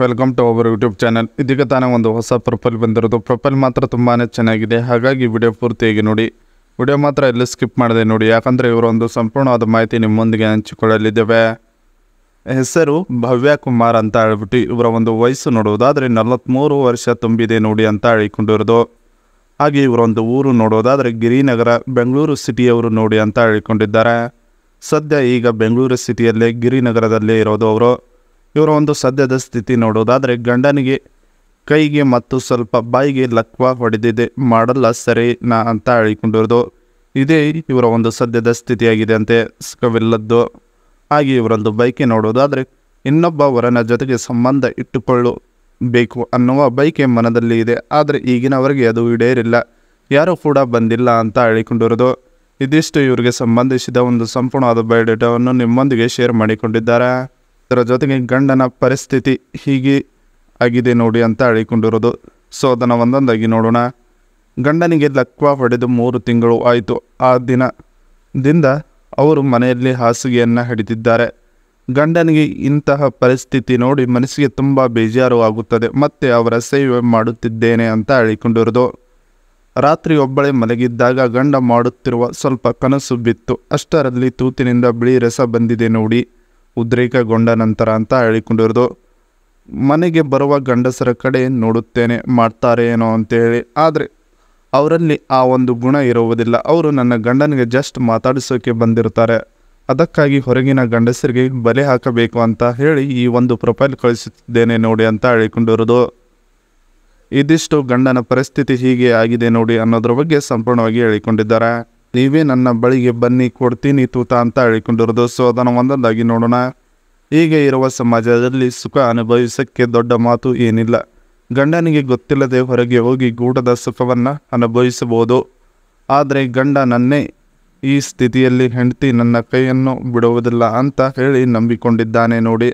Welcome to our YouTube channel. ಇದೀಗ ತಾನೇ ಒಂದು ಹೊಸ ಪ್ರೊಫೈಲ್ ಬಂದಿರೋದು. ಪ್ರೊಫೈಲ್ ಮಾತ್ರ ತುಂಬಾ ಚೆನ್ನಾಗಿದೆ, ಹಾಗಾಗಿ ವಿಡಿಯೋ ಪೂರ್ತಿಯಾಗಿ ನೋಡಿ. ವಿಡಿಯೋ ಮಾತ್ರ ಎಲ್ಲಿ ಸ್ಕಿಪ್ ಮಾಡಿದೆ ನೋಡಿ, ಯಾಕಂದರೆ ಇವರೊಂದು ಸಂಪೂರ್ಣವಾದ ಮಾಹಿತಿ ನಿಮ್ಮೊಂದಿಗೆ ಹಂಚಿಕೊಳ್ಳಲಿದ್ದೇವೆ. ಹೆಸರು ಭವ್ಯ ಕುಮಾರ್ ಅಂತ ಹೇಳ್ಬಿಟ್ಟು ಇವರ ಒಂದು ವಯಸ್ಸು ನೋಡುವುದಾದರೆ 43 ವರ್ಷ ತುಂಬಿದೆ ನೋಡಿ ಅಂತ ಹೇಳಿಕೊಂಡಿರೋದು. ಹಾಗೆ ಇವರೊಂದು ಊರು ನೋಡೋದಾದರೆ ಗಿರಿನಗರ, ಬೆಂಗಳೂರು ಸಿಟಿಯವರು ನೋಡಿ ಅಂತ ಹೇಳಿಕೊಂಡಿದ್ದಾರೆ. ಸದ್ಯ ಈಗ ಬೆಂಗಳೂರು ಸಿಟಿಯಲ್ಲೇ ಗಿರಿನಗರದಲ್ಲೇ ಇರೋದು ಅವರು. ಇವರ ಒಂದು ಸದ್ಯದ ಸ್ಥಿತಿ ನೋಡೋದಾದರೆ ಗಂಡನಿಗೆ ಕೈಗೆ ಮತ್ತು ಸ್ವಲ್ಪ ಬಾಯಿಗೆ ಲಕ್ವ ಹೊಡೆದಿದೆ, ಮಾಡಲ್ಲ ಸರಿ ನಾ ಅಂತ ಹೇಳಿಕೊಂಡಿರೋದು. ಇದೇ ಇವರ ಒಂದು ಸದ್ಯದ ಸ್ಥಿತಿಯಾಗಿದೆ ಅಂತೆ, ಸುಖವಿಲ್ಲದ್ದು. ಹಾಗೆ ಇವರೊಂದು ಬೈಕೆ ನೋಡೋದಾದರೆ ಇನ್ನೊಬ್ಬ ವರನ ಜೊತೆಗೆ ಸಂಬಂಧ ಇಟ್ಟುಕೊಳ್ಳಬೇಕು ಅನ್ನುವ ಬೈಕೆ ಮನದಲ್ಲಿ ಇದೆ. ಆದರೆ ಈಗಿನವರೆಗೆ ಅದು ಈಡೇರಿಲ್ಲ, ಯಾರೂ ಕೂಡ ಬಂದಿಲ್ಲ ಅಂತ ಹೇಳಿಕೊಂಡಿರೋದು. ಇದಿಷ್ಟು ಇವರಿಗೆ ಸಂಬಂಧಿಸಿದ ಒಂದು ಸಂಪೂರ್ಣವಾದ ಬಯೋಡೇಟಾವನ್ನು ನಿಮ್ಮೊಂದಿಗೆ ಶೇರ್ ಮಾಡಿಕೊಂಡಿದ್ದಾರೆ. ಇದರ ಜೊತೆಗೆ ಗಂಡನ ಪರಿಸ್ಥಿತಿ ಹೀಗೆ ಆಗಿದೆ ನೋಡಿ ಅಂತ ಹೇಳಿಕೊಂಡಿರೋದು. ಸೊ ಅದನ್ನು ಒಂದೊಂದಾಗಿ ನೋಡೋಣ. ಗಂಡನಿಗೆ ಲಕ್ವ ಹೊಡೆದು 3 ತಿಂಗಳು ಆಯಿತು. ಆ ದಿನದಿಂದ ಅವರು ಮನೆಯಲ್ಲಿ ಹಾಸಿಗೆಯನ್ನು ಹಿಡಿದಿದ್ದಾರೆ. ಗಂಡನಿಗೆ ಇಂತಹ ಪರಿಸ್ಥಿತಿ ನೋಡಿ ಮನಸ್ಸಿಗೆ ತುಂಬ ಬೇಜಾರು ಆಗುತ್ತದೆ. ಮತ್ತೆ ಅವರ ಸೇವೆ ಮಾಡುತ್ತಿದ್ದೇನೆ ಅಂತ ಹೇಳಿಕೊಂಡಿರೋದು. ರಾತ್ರಿ ಒಬ್ಬಳೇ ಮಲಗಿದ್ದಾಗ ಗಂಡ ಮಾಡುತ್ತಿರುವ ಸ್ವಲ್ಪ ಕನಸು ಬಿತ್ತು. ಅಷ್ಟರಲ್ಲಿ ತೂತಿನಿಂದ ಬಿಳಿ ರಸ ಬಂದಿದೆ ನೋಡಿ, ಉದ್ರೇಕಗೊಂಡ ನಂತರ ಅಂತ ಹೇಳಿಕೊಂಡಿರೋದು. ಮನೆಗೆ ಬರುವ ಗಂಡಸರ ಕಡೆ ನೋಡುತ್ತೇನೆ, ಮಾಡ್ತಾರೆ ಏನೋ ಅಂತೇಳಿ, ಆದರೆ ಅವರಲ್ಲಿ ಆ ಒಂದು ಗುಣ ಇರುವುದಿಲ್ಲ. ಅವರು ನನ್ನ ಗಂಡನಿಗೆ ಜಸ್ಟ್ ಮಾತಾಡಿಸೋಕೆ ಬಂದಿರ್ತಾರೆ, ಅದಕ್ಕಾಗಿ ಹೊರಗಿನ ಗಂಡಸರಿಗೆ ಬಲೆ ಹಾಕಬೇಕು ಅಂತ ಹೇಳಿ ಈ ಒಂದು ಪ್ರೊಫೈಲ್ ಕಳಿಸುತ್ತಿದ್ದೇನೆ ನೋಡಿ ಅಂತ ಹೇಳಿಕೊಂಡಿರೋದು. ಇದಿಷ್ಟು ಗಂಡನ ಪರಿಸ್ಥಿತಿ ಹೀಗೆ ಆಗಿದೆ ನೋಡಿ ಅನ್ನೋದ್ರ ಬಗ್ಗೆ ಸಂಪೂರ್ಣವಾಗಿ ಹೇಳಿಕೊಂಡಿದ್ದಾರೆ. ನೀವೇ ನನ್ನ ಬಳಿಗೆ ಬನ್ನಿ, ಕೊಡ್ತೀನಿ ತೂತ ಅಂತ ಹೇಳಿಕೊಂಡಿರೋದು. ಸೊ ಅದನ್ನು ಒಂದೊಂದಾಗಿ ನೋಡೋಣ. ಹೀಗೆ ಇರುವ ಸಮಾಜದಲ್ಲಿ ಸುಖ ಅನುಭವಿಸೋಕ್ಕೆ ದೊಡ್ಡ ಮಾತು ಏನಿಲ್ಲ. ಗಂಡನಿಗೆ ಗೊತ್ತಿಲ್ಲದೆ ಹೊರಗೆ ಹೋಗಿ ಗೂಢದ ಸುಖವನ್ನು ಅನುಭವಿಸಬಹುದು. ಆದರೆ ಗಂಡ ನನ್ನೇ ಈ ಸ್ಥಿತಿಯಲ್ಲಿ ಹೆಂಡತಿ ನನ್ನ ಕೈಯನ್ನು ಬಿಡುವುದಿಲ್ಲ ಅಂತ ಹೇಳಿ ನಂಬಿಕೊಂಡಿದ್ದಾನೆ ನೋಡಿ.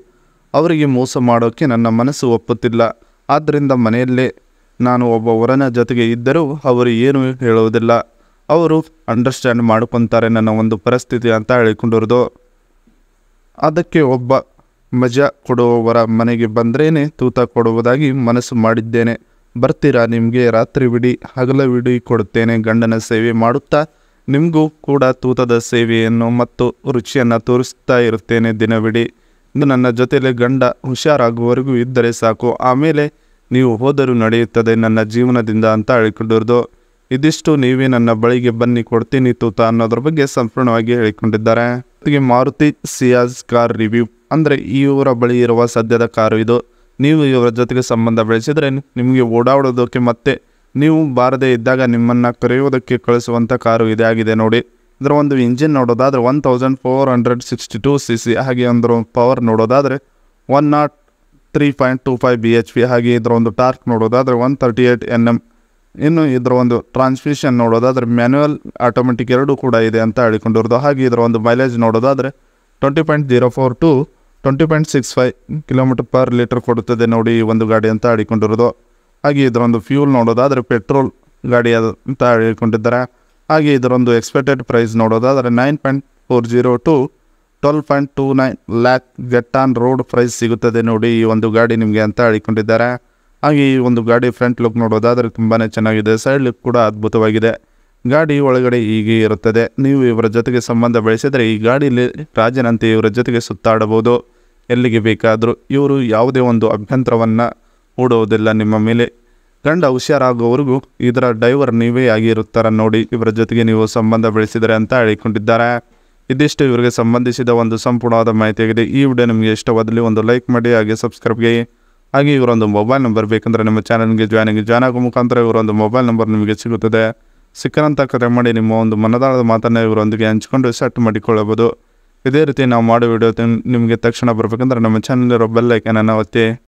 ಅವರಿಗೆ ಮೋಸ ಮಾಡೋಕ್ಕೆ ನನ್ನ ಮನಸ್ಸು ಒಪ್ಪುತ್ತಿಲ್ಲ. ಆದ್ದರಿಂದ ಮನೆಯಲ್ಲೇ ನಾನು ಒಬ್ಬ ವರನ ಜೊತೆಗೆ ಇದ್ದರೂ ಅವರು ಏನೂ ಹೇಳುವುದಿಲ್ಲ. ಅವರು ಅಂಡರ್ಸ್ಟ್ಯಾಂಡ್ ಮಾಡ್ಕೊತಾರೆ ನನ್ನ ಒಂದು ಪರಿಸ್ಥಿತಿ ಅಂತ ಹೇಳಿಕೊಂಡಿರೋದು. ಅದಕ್ಕೆ ಒಬ್ಬ ಮಜಾ ಕೊಡುವವರ ಮನೆಗೆ ಬಂದ್ರೇ ತೂತ ಕೊಡುವುದಾಗಿ ಮನಸ್ಸು ಮಾಡಿದ್ದೇನೆ. ಬರ್ತೀರಾ? ನಿಮಗೆ ರಾತ್ರಿವಿಡೀ ಹಗಲವಿಡೀ ಕೊಡುತ್ತೇನೆ. ಗಂಡನ ಸೇವೆ ಮಾಡುತ್ತಾ ನಿಮಗೂ ಕೂಡ ತೂತದ ಸೇವೆಯನ್ನು ಮತ್ತು ರುಚಿಯನ್ನು ತೋರಿಸ್ತಾ ಇರುತ್ತೇನೆ ದಿನವಿಡೀ. ಇದು ನನ್ನ ಜೊತೆಯಲ್ಲಿ ಗಂಡ ಹುಷಾರಾಗುವವರೆಗೂ ಇದ್ದರೆ ಸಾಕು, ಆಮೇಲೆ ನೀವು ಹೋದರೂ ನಡೆಯುತ್ತದೆ ನನ್ನ ಜೀವನದಿಂದ ಅಂತ ಹೇಳಿಕೊಂಡಿರೋದು. ಇದಿಷ್ಟು ನೀವೇ ನನ್ನ ಬಳಿಗೆ ಬನ್ನಿ, ಕೊಡ್ತೀನಿ ತೂತ ಅನ್ನೋದ್ರ ಬಗ್ಗೆ ಸಂಪೂರ್ಣವಾಗಿ ಹೇಳಿಕೊಂಡಿದ್ದಾರೆ. ಜೊತೆಗೆ ಮಾರುತಿ ಸಿಯಾಜ್ ಕಾರ್ ರಿವ್ಯೂ ಅಂದರೆ ಇವರ ಬಳಿ ಇರುವ ಸದ್ಯದ ಕಾರು ಇದು. ನೀವು ಇವರ ಜೊತೆಗೆ ಸಂಬಂಧ ಬೆಳೆಸಿದರೆ ನಿಮಗೆ ಓಡಾಡೋದಕ್ಕೆ ಮತ್ತು ನೀವು ಬಾರದೇ ಇದ್ದಾಗ ನಿಮ್ಮನ್ನು ಕರೆಯುವುದಕ್ಕೆ ಕಳಿಸುವಂಥ ಕಾರು ಇದೇ ಆಗಿದೆ ನೋಡಿ. ಇದರ ಒಂದು ಇಂಜಿನ್ ನೋಡೋದಾದರೆ 1462 cc, ಹಾಗೆ ಒಂದು ಪವರ್ ನೋಡೋದಾದರೆ 103.25 bhp, ಹಾಗೆ ಇದರ ಒಂದು ಟಾರ್ಕ್ ನೋಡೋದಾದರೆ 138 Nm. ಇನ್ನು ಇದರ ಒಂದು ಟ್ರಾನ್ಸ್ಮಿಷನ್ ನೋಡೋದಾದರೆ ಮ್ಯಾನ್ಯುವಲ್ ಆಟೋಮೆಟಿಕ್ ಎರಡೂ ಕೂಡ ಇದೆ ಅಂತ ಹೇಳಿಕೊಂಡಿರೋದು. ಹಾಗೆ ಇದರ ಒಂದು ಮೈಲೇಜ್ ನೋಡೋದಾದರೆ 20.04 to 20.65 km/L ಕೊಡುತ್ತದೆ ನೋಡಿ ಈ ಒಂದು ಗಾಡಿ ಅಂತ ಹೇಳಿಕೊಂಡಿರೋದು. ಹಾಗೆ ಇದರೊಂದು ಫ್ಯೂಲ್ ನೋಡೋದಾದರೆ ಪೆಟ್ರೋಲ್ ಗಾಡಿ ಅಂತ ಹೇಳಿಕೊಂಡಿದ್ದಾರೆ. ಹಾಗೆ ಇದರೊಂದು ಎಕ್ಸ್ಪೆಕ್ಟೆಡ್ ಪ್ರೈಸ್ ನೋಡೋದಾದರೆ 9.40 to 12.29 lakh get on road price ಸಿಗುತ್ತದೆ ನೋಡಿ ಈ ಒಂದು ಗಾಡಿ ನಿಮಗೆ ಅಂತ ಹೇಳಿಕೊಂಡಿದ್ದಾರೆ. ಹಾಗೆ ಈ ಒಂದು ಗಾಡಿ ಫ್ರಂಟ್ ಲುಕ್ ನೋಡೋದಾದರೆ ತುಂಬಾ ಚೆನ್ನಾಗಿದೆ, ಸೈಡ್ ಲುಕ್ ಕೂಡ ಅದ್ಭುತವಾಗಿದೆ. ಗಾಡಿ ಒಳಗಡೆ ಹೀಗೆ ಇರುತ್ತದೆ. ನೀವು ಇವರ ಜೊತೆಗೆ ಸಂಬಂಧ ಬೆಳೆಸಿದರೆ ಈ ಗಾಡಿಯಲ್ಲಿ ರಾಜನಂತೆ ಇವರ ಜೊತೆಗೆ ಸುತ್ತಾಡಬಹುದು ಎಲ್ಲಿಗೆ ಬೇಕಾದರೂ. ಇವರು ಯಾವುದೇ ಒಂದು ಅಭ್ಯಂತರವನ್ನು ಹೂಡುವುದಿಲ್ಲ ನಿಮ್ಮ ಮೇಲೆ. ಗಂಡ ಹುಷಾರಾಗುವವರೆಗೂ ಇದರ ಡ್ರೈವರ್ ನೀವೇ ಆಗಿರುತ್ತಾರೆ ನೋಡಿ ಇವರ ಜೊತೆಗೆ ನೀವು ಸಂಬಂಧ ಬೆಳೆಸಿದರೆ ಅಂತ ಹೇಳಿಕೊಂಡಿದ್ದಾರೆ. ಇದಿಷ್ಟು ಇವರಿಗೆ ಸಂಬಂಧಿಸಿದ ಒಂದು ಸಂಪೂರ್ಣವಾದ ಮಾಹಿತಿಯಾಗಿದೆ. ಈ ವಿಡಿಯೋ ನಿಮಗೆ ಇಷ್ಟವಾದಲ್ಲಿ ಒಂದು ಲೈಕ್ ಮಾಡಿ, ಹಾಗೆ ಸಬ್ಸ್ಕ್ರೈಬ್ಗೆ. ಹಾಗೆ ಇವರೊಂದು ಮೊಬೈಲ್ ನಂಬರ್ ಬೇಕಂದರೆ ನಮ್ಮ ಚಾನಲ್ಗೆ ಜಾಯ್ನ್ ಆಗೋ ಮುಖಾಂತರ ಇವರೊಂದು ಮೊಬೈಲ್ ನಂಬರ್ ನಿಮಗೆ ಸಿಗುತ್ತದೆ. ಸಿಕ್ಕಂತ ಕರೆ ಮಾಡಿ ನಿಮ್ಮ ಒಂದು ಮನದಾಳದ ಮಾತನ್ನು ಇವರೊಂದಿಗೆ ಹಂಚಿಕೊಂಡು ಸೆಟ್ ಮಾಡಿಕೊಳ್ಳಬಹುದು. ಇದೇ ರೀತಿ ನಾವು ಮಾಡೋ ವಿಡಿಯೋ ನಿಮಗೆ ತಕ್ಷಣ ಬರಬೇಕಂದ್ರೆ ನಮ್ಮ ಚಾನಲ್ ಇರೋ ಬೆಲ್ ಐಕಾನನ್ನು ಒತ್ತಿ.